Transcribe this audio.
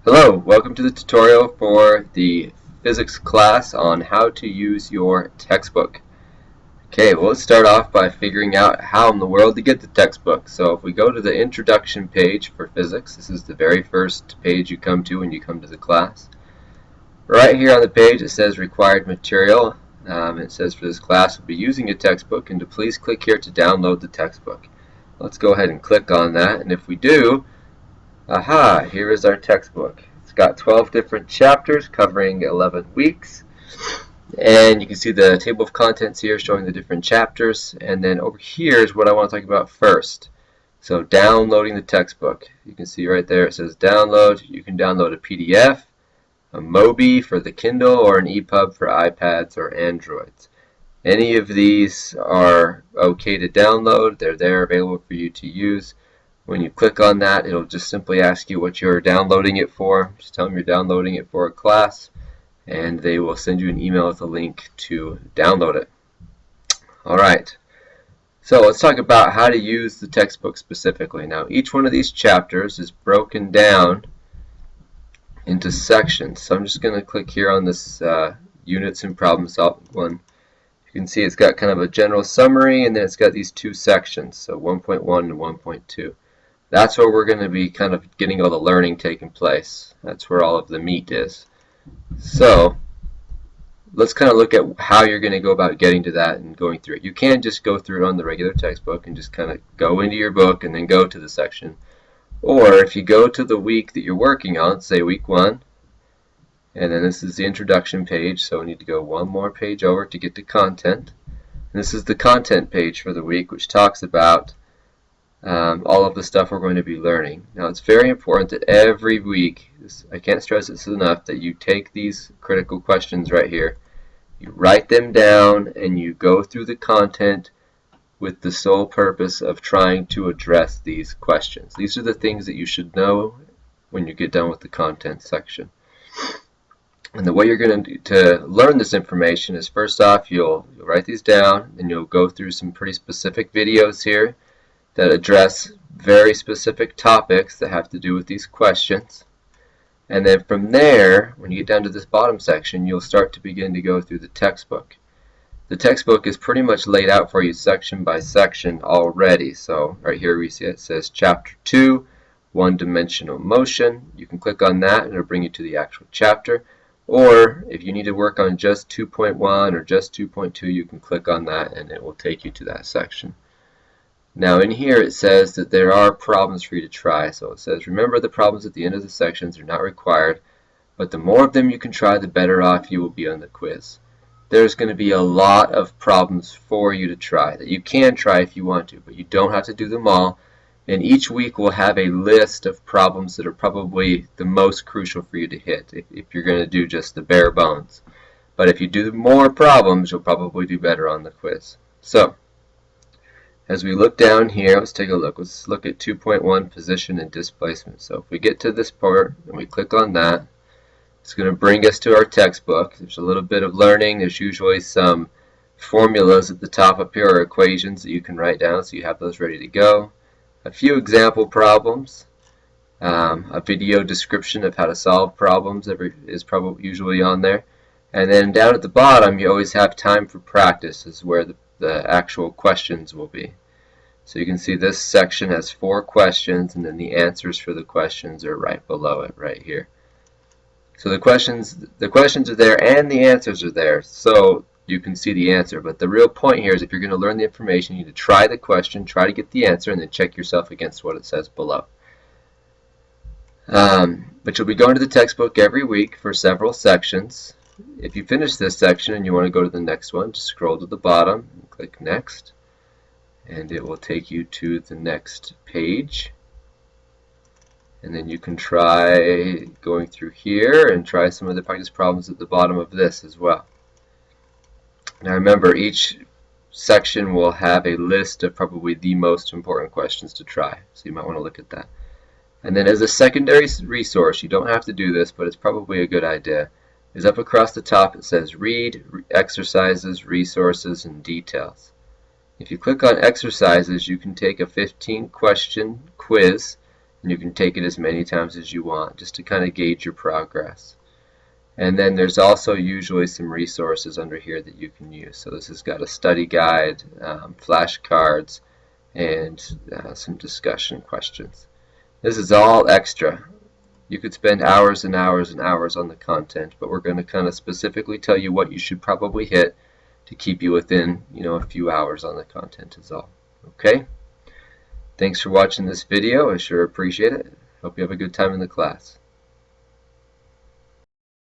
Hello, welcome to the tutorial for the physics class on how to use your textbook. Okay, well, let's start off by figuring out how in the world to get the textbook. So if we go to the introduction page for physics, this is the very first page you come to when you come to the class. Right here on the page it says required material. It says for this class we'll be using a textbook, and to please click here to download the textbook. Let's go ahead and click on that, and if we do, aha, here is our textbook. It's got 12 different chapters covering 11 weeks. And you can see the table of contents here showing the different chapters. And then over here is what I want to talk about first. So downloading the textbook. You can see right there it says download. You can download a PDF, a Mobi for the Kindle, or an EPUB for iPads or Androids. Any of these are okay to download. They're there available for you to use. When you click on that, it'll just simply ask you what you're downloading it for. Just tell them you're downloading it for a class, and they will send you an email with a link to download it. Alright, so let's talk about how to use the textbook specifically. Now, each one of these chapters is broken down into sections. So I'm just going to click here on this units and problem solving one. You can see it's got kind of a general summary, and then it's got these two sections, so 1.1 and 1.2. That's where we're going to be kind of getting all the learning taking place. That's where all of the meat is. So let's kind of look at how you're going to go about getting to that and going through it. You can just go through it on the regular textbook and just kind of go into your book and then go to the section. Or if you go to the week that you're working on, say week 1, and then this is the introduction page, so we need to go one more page over to get to content. And this is the content page for the week, which talks about all of the stuff we're going to be learning. Now, it's very important that every week, I can't stress this enough, that you take these critical questions right here, you write them down, and you go through the content with the sole purpose of trying to address these questions. These are the things that you should know when you get done with the content section. And the way you're going to learn this information is, first off, you'll write these down, and you'll go through some pretty specific videos here that address very specific topics that have to do with these questions. And then from there, when you get down to this bottom section, you'll start to begin to go through the textbook. The textbook is pretty much laid out for you section by section already. So right here we see it says Chapter 2, One-Dimensional Motion. You can click on that and it'll bring you to the actual chapter. Or if you need to work on just 2.1 or just 2.2, you can click on that and it will take you to that section. Now in here it says that there are problems for you to try. So it says, remember, the problems at the end of the sections are not required, but the more of them you can try, the better off you will be on the quiz. There's going to be a lot of problems for you to try that you can try if you want to, but you don't have to do them all. And each week we'll have a list of problems that are probably the most crucial for you to hit if you're going to do just the bare bones. But if you do more problems, you'll probably do better on the quiz. So as we look down here, let's take a look. Let's look at 2.1, position and displacement. So if we get to this part and we click on that, it's going to bring us to our textbook. There's a little bit of learning. There's usually some formulas at the top up here, or equations that you can write down, so you have those ready to go. A few example problems. A video description of how to solve problems is probably usually on there. And then down at the bottom, you always have time for practice, is where the actual questions will be. So you can see this section has 4 questions, and then the answers for the questions are right below it, right here. So the questions are there and the answers are there, so you can see the answer. But the real point here is, if you're going to learn the information, you need to try the question, try to get the answer, and then check yourself against what it says below. But you'll be going to the textbook every week for several sections. If you finish this section and you want to go to the next one, just scroll to the bottom and click Next, and it will take you to the next page. And then you can try going through here and try some of the practice problems at the bottom of this as well. Now remember, each section will have a list of probably the most important questions to try, so you might want to look at that. And then as a secondary resource, you don't have to do this, but it's probably a good idea, is up across the top it says Read, Exercises, Resources, and Details. If you click on Exercises, you can take a 15-question quiz and you can take it as many times as you want just to kind of gauge your progress. And then there's also usually some resources under here that you can use. So this has got a study guide, flashcards, and some discussion questions. This is all extra. You could spend hours and hours and hours on the content, but we're going to kind of specifically tell you what you should probably hit to keep you within, a few hours on the content is all. Okay? Thanks for watching this video. I sure appreciate it. Hope you have a good time in the class.